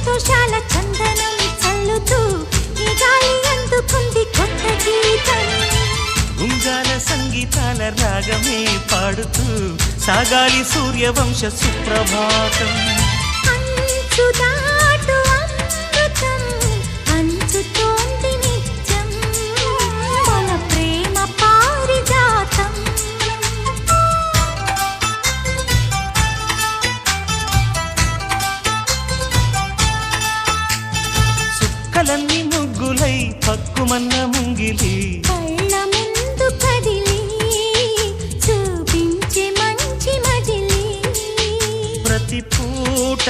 సంతోషాల చందనం చల్లుతూ ఈ గాలి అందుకుంది కొత్త గీతం. ఉంగాల సంగీతాల రాగమే పాడుతూ సాగాలి సూర్యవంశ సుప్రభాతం. అంచుదాటు అమృతం అంచుతోంది నిత్యం మన ప్రేమ పారిజాతం. సుక్కలన్నీ ముగ్గులై పక్కుమన్న ముంగిలి కళ్ళ ముందు కదిలి చూపించే మంచి మజిలీ ప్రతి పూట